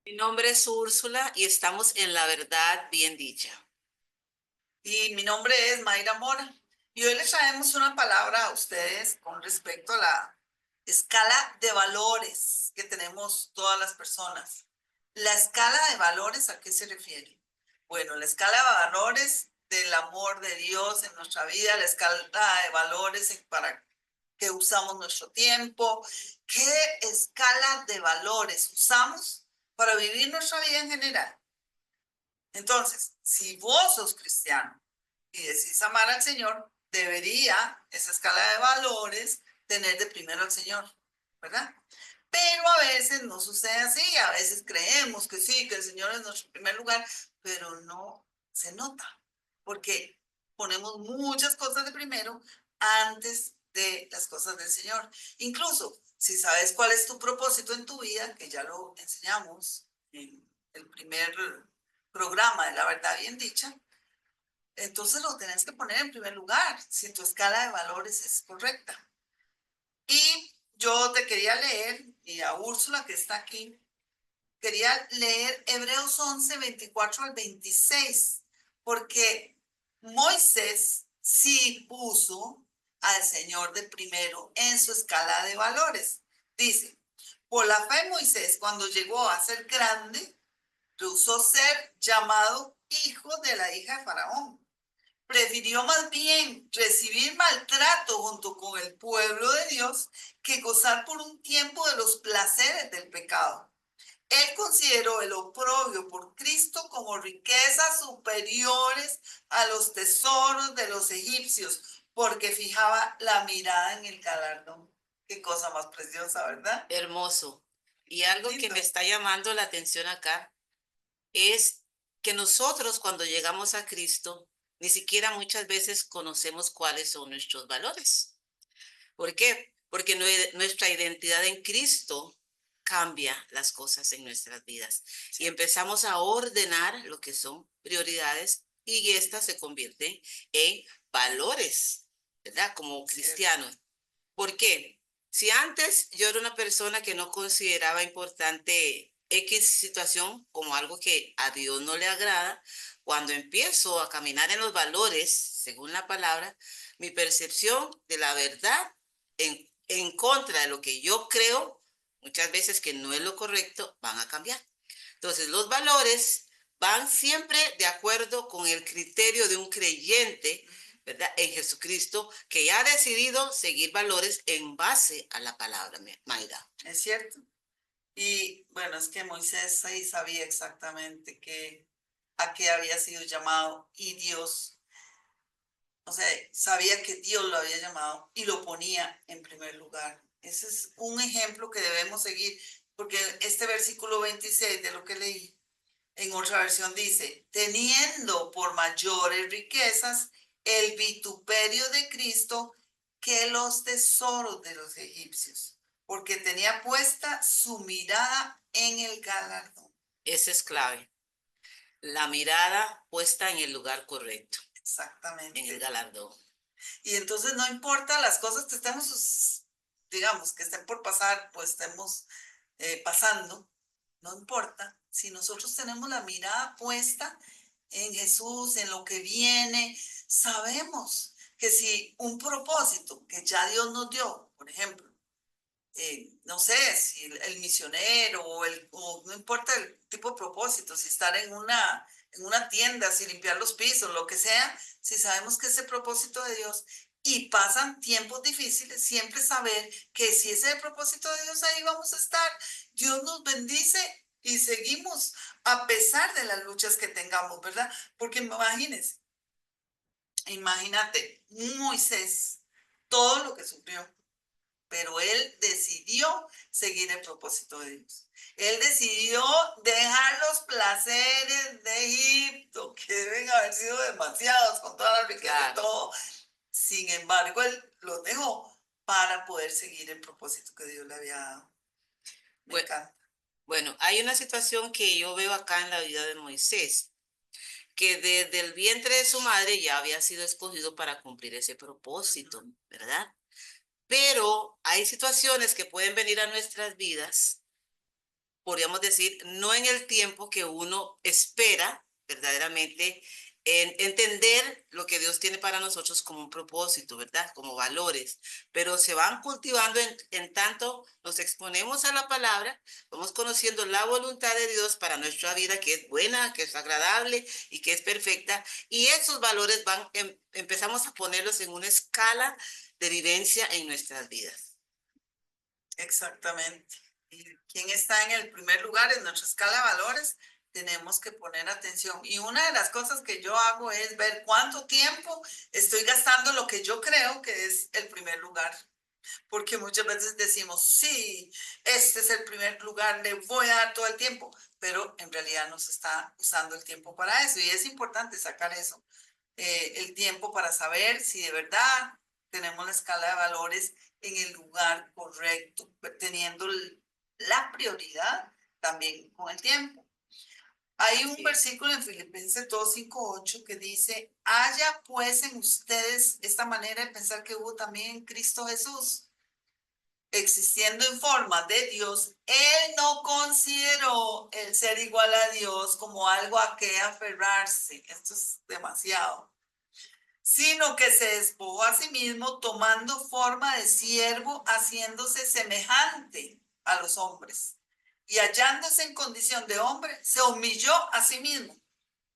Mi nombre es Úrsula y estamos en La Verdad Bien Dicha. Y mi nombre es Mayra Mora. Y hoy les traemos una palabra a ustedes con respecto a la escala de valores que tenemos todas las personas. ¿La escala de valores a qué se refiere? Bueno, la escala de valores del amor de Dios en nuestra vida, la escala de valores para que usamos nuestro tiempo, qué escala de valores usamos para vivir nuestra vida en general. Entonces, si vos sos cristiano y decís amar al Señor, debería esa escala de valores tener de primero al Señor, ¿verdad? Pero a veces no sucede así, a veces creemos que sí, que el Señor es nuestro primer lugar, pero no se nota, porque ponemos muchas cosas de primero antes de las cosas del Señor. Incluso, si sabes cuál es tu propósito en tu vida, que ya lo enseñamos en el primer programa de La Verdad Bien Dicha, entonces lo tenés que poner en primer lugar, si tu escala de valores es correcta. Y yo te quería leer, y a Úrsula que está aquí, quería leer Hebreos 11, 24 al 26, porque Moisés sí puso al Señor de primero en su escala de valores. Dice, por la fe Moisés, cuando llegó a ser grande, rehusó ser llamado hijo de la hija de Faraón. Prefirió más bien recibir maltrato junto con el pueblo de Dios que gozar por un tiempo de los placeres del pecado. Él consideró el oprobio por Cristo como riquezas superiores a los tesoros de los egipcios, porque fijaba la mirada en el galardón. Qué cosa más preciosa, ¿verdad? Hermoso. Y Qué algo que me lindo. está llamando la atención acá es que nosotros cuando llegamos a Cristo, ni siquiera muchas veces conocemos cuáles son nuestros valores. ¿Por qué? Porque nuestra identidad en Cristo cambia las cosas en nuestras vidas y Sí, empezamos a ordenar lo que son prioridades y estas se convierten en valores, ¿verdad? Como cierto. cristianos. ¿Por qué? Si antes yo era una persona que no consideraba importante X situación como algo que a Dios no le agrada, cuando empiezo a caminar en los valores, según la palabra, mi percepción de la verdad en contra de lo que yo creo, muchas veces que no es lo correcto, van a cambiar. Entonces, los valores van siempre de acuerdo con el criterio de un creyente, ¿verdad? En Jesucristo, que ya ha decidido seguir valores en base a la palabra, Mayra. Es cierto. Y bueno, es que Moisés sí sabía exactamente a qué había sido llamado y Dios, o sea, sabía que Dios lo había llamado y lo ponía en primer lugar. Ese es un ejemplo que debemos seguir, porque este versículo 26 de lo que leí, en otra versión dice, teniendo por mayores riquezas el vituperio de Cristo que los tesoros de los egipcios, porque tenía puesta su mirada en el galardón. Esa es clave. La mirada puesta en el lugar correcto, en el Exactamente. galardón. Y entonces no importa las cosas que estemos, digamos, que estén por pasar, pues estemos pasando, no importa. Si nosotros tenemos la mirada puesta en Jesús, en lo que viene, sabemos que si un propósito que ya Dios nos dio, por ejemplo, no sé, si el misionero o no importa el tipo de propósito, si estar en una tienda, si limpiar los pisos, lo que sea, si sabemos que ese propósito de Dios y pasan tiempos difíciles, siempre saber que si ese es el propósito de Dios, ahí vamos a estar. Dios nos bendice y seguimos a pesar de las luchas que tengamos, ¿verdad? Porque imagínense, imagínate, Moisés, todo lo que sufrió, pero él decidió seguir el propósito de Dios. Él decidió dejar los placeres de Egipto, que deben haber sido demasiados con toda la riqueza y Claro. todo. Sin embargo, él los dejó para poder seguir el propósito que Dios le había dado. Me Bueno, encanta. bueno, hay una situación que yo veo acá en la vida de Moisés, que desde el vientre de su madre ya había sido escogido para cumplir ese propósito, ¿verdad? Pero hay situaciones que pueden venir a nuestras vidas podríamos decir, no en el tiempo que uno espera verdaderamente en entender lo que Dios tiene para nosotros como un propósito, ¿verdad? Como valores, pero se van cultivando en tanto nos exponemos a la palabra, vamos conociendo la voluntad de Dios para nuestra vida, que es buena, que es agradable y que es perfecta, y esos valores empezamos a ponerlos en una escala de vivencia en nuestras vidas. Exactamente. ¿Y quién está en el primer lugar en nuestra escala de valores? Tenemos que poner atención. Y una de las cosas que yo hago es ver cuánto tiempo estoy gastando lo que yo creo que es el primer lugar. Porque muchas veces decimos, sí, este es el primer lugar, le voy a dar todo el tiempo, pero en realidad no se está usando el tiempo para eso. Y es importante sacar eso, el tiempo para saber si de verdad tenemos la escala de valores en el lugar correcto, teniendo la prioridad también con el tiempo. Hay un versículo en Filipenses 2:5-8 que dice, haya pues en ustedes esta manera de pensar que hubo también en Cristo Jesús. Existiendo en forma de Dios, él no consideró el ser igual a Dios como algo a que aferrarse. Esto es demasiado. Sino que se despojó a sí mismo tomando forma de siervo, haciéndose semejante a los hombres. Y hallándose en condición de hombre, se humilló a sí mismo,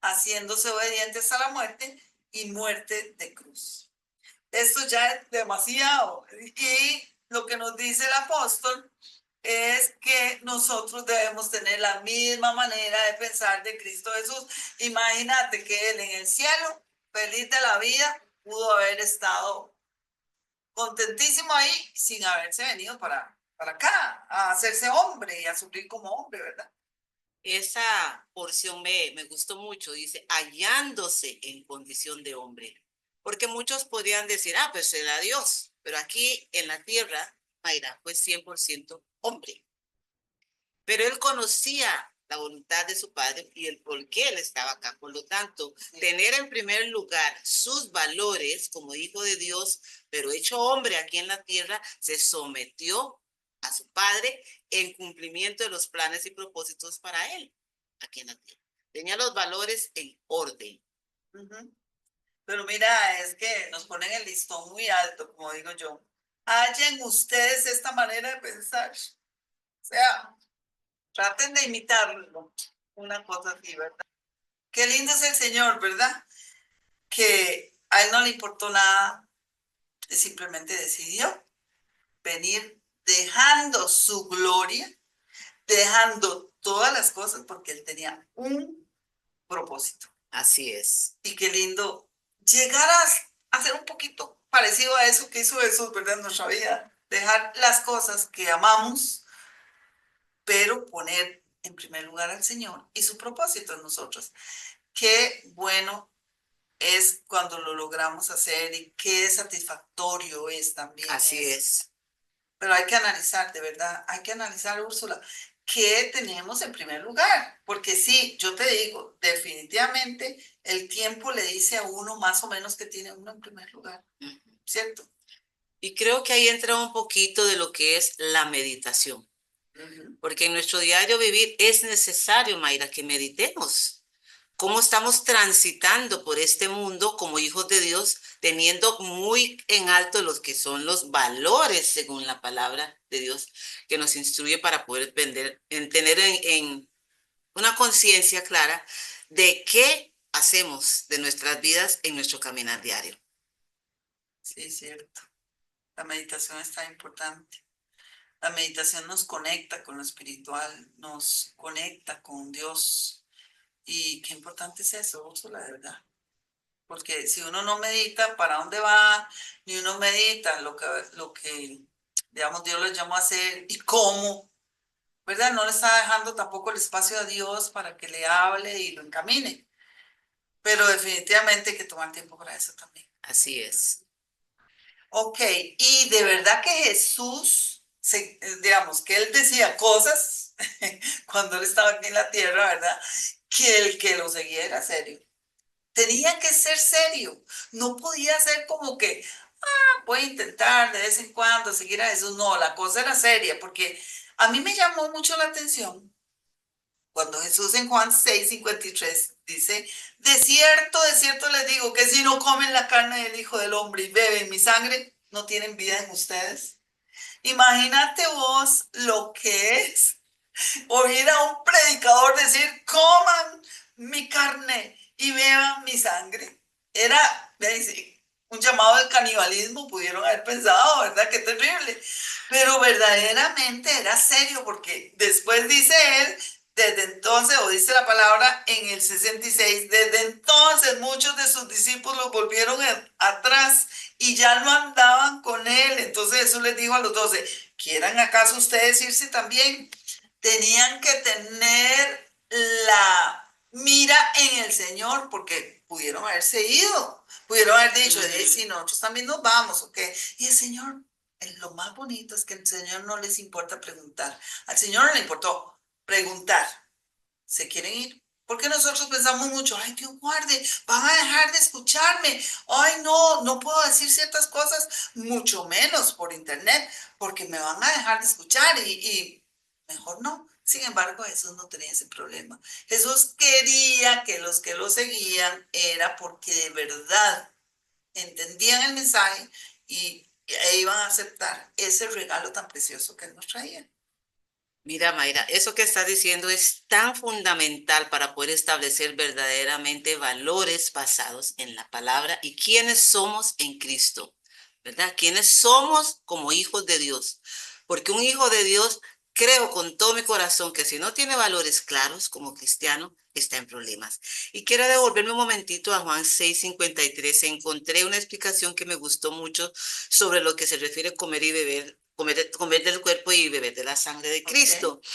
haciéndose obediente hasta la muerte y muerte de cruz. Esto ya es demasiado. Y lo que nos dice el apóstol es que nosotros debemos tener la misma manera de pensar de Cristo Jesús. Imagínate que él en el cielo, feliz de la vida, pudo haber estado contentísimo ahí sin haberse venido para acá a hacerse hombre y a sufrir como hombre, ¿verdad? Esa porción me gustó mucho, dice, hallándose en condición de hombre. Porque muchos podrían decir, ah, pues era Dios, pero aquí en la tierra, Mayra fue 100% hombre. Pero él conocía la voluntad de su padre y el por qué él estaba acá. Por lo tanto, tener en primer lugar sus valores como hijo de Dios, pero hecho hombre aquí en la tierra, se sometió a su padre en cumplimiento de los planes y propósitos para él aquí en la tierra. Tenía los valores en orden. Pero mira, es que nos ponen el listón muy alto, como digo yo. Hallen ustedes esta manera de pensar. O sea, traten de imitarlo. Una cosa así, ¿verdad? Qué lindo es el Señor, ¿verdad? Que a él no le importó nada, él simplemente decidió venir dejando su gloria, dejando todas las cosas porque él tenía un propósito. Así es. Y qué lindo llegar a ser un poquito parecido a eso que hizo Jesús, ¿verdad? En nuestra vida. Dejar las cosas que amamos, pero poner en primer lugar al Señor y su propósito en nosotros. Qué bueno es cuando lo logramos hacer y qué satisfactorio es también. Así es. Pero hay que analizar, de verdad, hay que analizar, Úrsula, qué tenemos en primer lugar. Porque sí, yo te digo, definitivamente el tiempo le dice a uno más o menos que tiene uno en primer lugar, ¿cierto? Y creo que ahí entra un poquito de lo que es la meditación. Porque en nuestro diario vivir es necesario, Mayra, que meditemos cómo estamos transitando por este mundo como hijos de Dios, teniendo muy en alto los que son los valores según la palabra de Dios que nos instruye para poder tener en una conciencia clara de qué hacemos de nuestras vidas en nuestro caminar diario. Sí, cierto. La meditación está importante. La meditación nos conecta con lo espiritual, nos conecta con Dios. Y qué importante es eso, Úrsula, de verdad. Porque si uno no medita, ¿para dónde va? Ni uno medita lo que digamos, Dios lo llamó a hacer y cómo, ¿verdad? No le está dejando tampoco el espacio a Dios para que le hable y lo encamine. Pero definitivamente hay que tomar tiempo para eso también. Así es. Ok, y de verdad que Jesús, digamos, que él decía cosas cuando él estaba aquí en la tierra, ¿verdad? Que el que lo seguía era serio. Tenía que ser serio. No podía ser como que, voy a intentar de vez en cuando seguir a Jesús. No, la cosa era seria, porque a mí me llamó mucho la atención cuando Jesús en Juan 6:53 dice, de cierto les digo que si no comen la carne del Hijo del Hombre y beben mi sangre, no tienen vida en ustedes. Imagínate vos lo que es oír a un predicador decir, coman mi carne y beban mi sangre. Era un llamado al canibalismo, pudieron haber pensado, ¿verdad? Qué terrible. Pero verdaderamente era serio, porque después dice él, desde entonces, o dice la palabra en el 66, desde entonces muchos de sus discípulos volvieron atrás y ya no andaban con él. Entonces Jesús les dijo a los 12, ¿quieran acaso ustedes irse también? Tenían que tener la mira en el Señor, porque pudieron haberse ido, pudieron haber dicho, si nosotros también nos vamos, ¿ok? Y el Señor, lo más bonito es que al Señor no les importa preguntar, al Señor no le importó preguntar, ¿se quieren ir? Porque nosotros pensamos mucho, ay, Dios guarde, van a dejar de escucharme, ay, no puedo decir ciertas cosas, mucho menos por internet, porque me van a dejar de escuchar y mejor no. Sin embargo, Jesús no tenía ese problema. Jesús quería que los que lo seguían era porque de verdad entendían el mensaje e iban a aceptar ese regalo tan precioso que él nos traía. Mira, Mayra, eso que estás diciendo es tan fundamental para poder establecer verdaderamente valores basados en la palabra y quiénes somos en Cristo, ¿verdad? Quiénes somos como hijos de Dios. Porque un hijo de Dios, creo con todo mi corazón que si no tiene valores claros como cristiano, está en problemas. Y quiero devolverme un momentito a Juan 6:53. Encontré una explicación que me gustó mucho sobre lo que se refiere a comer y beber, comer del cuerpo y beber de la sangre de Cristo. Okay.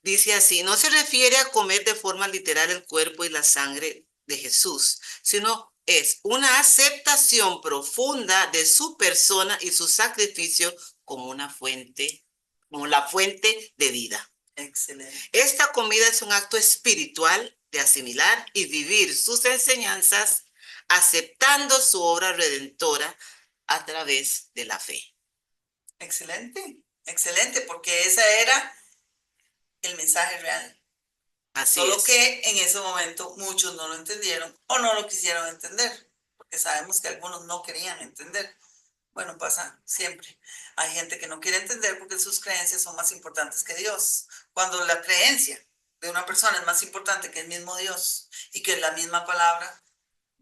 Dice así, no se refiere a comer de forma literal el cuerpo y la sangre de Jesús, sino es una aceptación profunda de su persona y su sacrificio como una fuente, como la fuente de vida. Excelente. Esta comida es un acto espiritual de asimilar y vivir sus enseñanzas, aceptando su obra redentora a través de la fe. Excelente, excelente, porque ese era el mensaje real. Así Solo es. que en ese momento muchos no lo entendieron o no lo quisieron entender, porque sabemos que algunos no querían entender. Bueno, pasa siempre. Hay gente que no quiere entender porque sus creencias son más importantes que Dios. Cuando la creencia de una persona es más importante que el mismo Dios y que la misma palabra,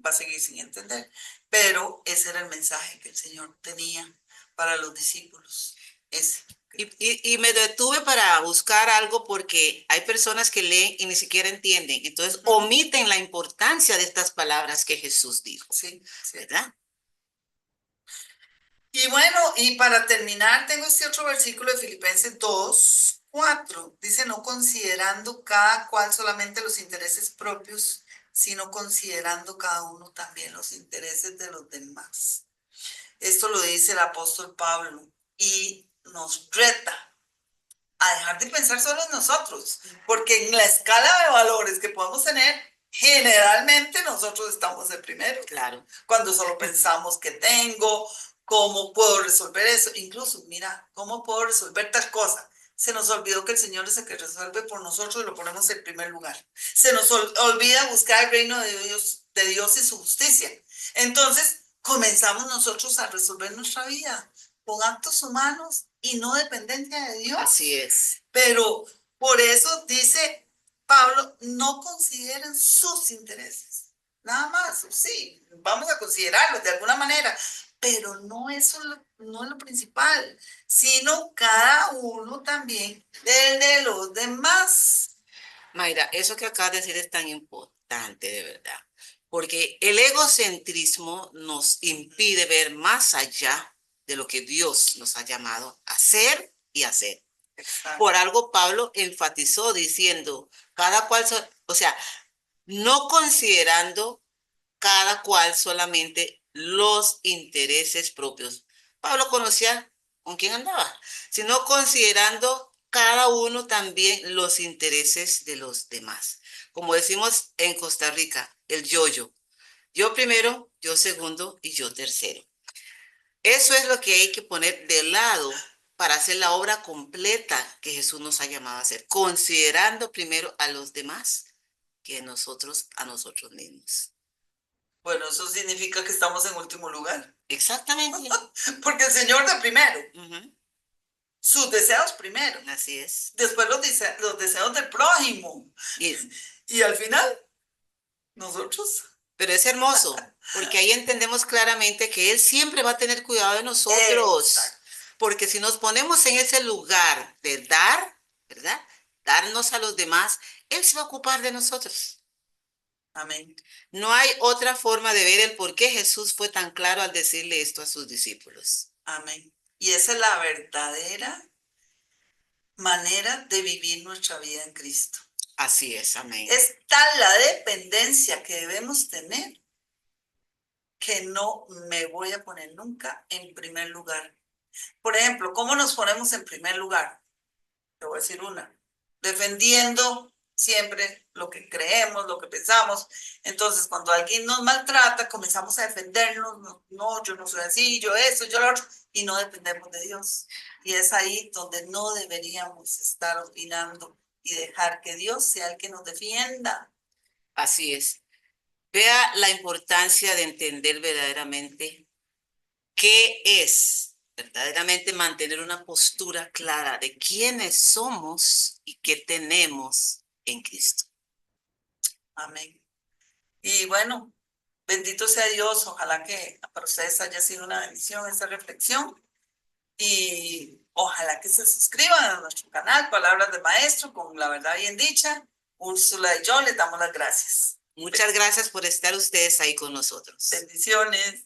va a seguir sin entender. Pero ese era el mensaje que el Señor tenía para los discípulos. Ese. Y me detuve para buscar algo porque hay personas que leen y ni siquiera entienden. Entonces omiten la importancia de estas palabras que Jesús dijo. Sí, sí. ¿Verdad? Y bueno, y para terminar, tengo este otro versículo de Filipenses 2:4. Dice, no considerando cada cual solamente los intereses propios, sino considerando cada uno también los intereses de los demás. Esto lo dice el apóstol Pablo y nos reta a dejar de pensar solo en nosotros, porque en la escala de valores que podemos tener, generalmente nosotros estamos de primero. Claro. Cuando solo pensamos que tengo, cómo puedo resolver eso, incluso, mira, cómo puedo resolver tal cosa. Se nos olvidó que el Señor es el que resuelve por nosotros y lo ponemos en primer lugar. Se nos olvida buscar el reino de Dios y su justicia. Entonces, comenzamos nosotros a resolver nuestra vida con actos humanos y no dependencia de Dios. Así es. Pero por eso dice Pablo, no consideren sus intereses. Nada más, sí, vamos a considerarlos de alguna manera, pero no eso no es lo principal, sino cada uno también el de los demás. Mayra, eso que acabas de decir es tan importante, de verdad, porque el egocentrismo nos impide ver más allá de lo que Dios nos ha llamado a hacer y hacer. Exacto. Por algo Pablo enfatizó diciendo, cada cual, o sea, no considerando cada cual solamente los intereses propios. Pablo conocía con quién andaba, sino considerando cada uno también los intereses de los demás. Como decimos en Costa Rica, el yo-yo. Yo primero, yo segundo y yo tercero. Eso es lo que hay que poner de lado para hacer la obra completa que Jesús nos ha llamado a hacer, considerando primero a los demás que nosotros a nosotros mismos. Bueno, eso significa que estamos en último lugar. Exactamente. Porque el Señor de primero, Ujú, sus deseos primero, así es. después los deseos del prójimo. Y- Y al final, nosotros. pero es hermoso, porque ahí entendemos claramente que Él siempre va a tener cuidado de nosotros, Exacto. porque si nos ponemos en ese lugar de dar, ¿verdad? Darnos a los demás, Él se va a ocupar de nosotros. Amén. No hay otra forma de ver el por qué Jesús fue tan claro al decirle esto a sus discípulos. Amén. Y esa es la verdadera manera de vivir nuestra vida en Cristo. Así es, amén. Es tal la dependencia que debemos tener que no me voy a poner nunca en primer lugar. Por ejemplo, ¿cómo nos ponemos en primer lugar? Te voy a decir una. Defendiendo siempre lo que creemos, lo que pensamos. Entonces, cuando alguien nos maltrata, comenzamos a defendernos. No, no, yo no soy así, yo eso, yo lo otro. Y no dependemos de Dios. Y es ahí donde no deberíamos estar opinando y dejar que Dios sea el que nos defienda. Así es. Vea la importancia de entender verdaderamente qué es verdaderamente mantener una postura clara de quiénes somos y qué tenemos en Cristo. Amén. Y bueno, bendito sea Dios. Ojalá que para ustedes haya sido una bendición esta reflexión. Y ojalá que se suscriban a nuestro canal, Palabras de Maestro, con la verdad bien dicha. Úrsula y yo les damos las gracias. Muchas gracias por estar ustedes ahí con nosotros. Bendiciones.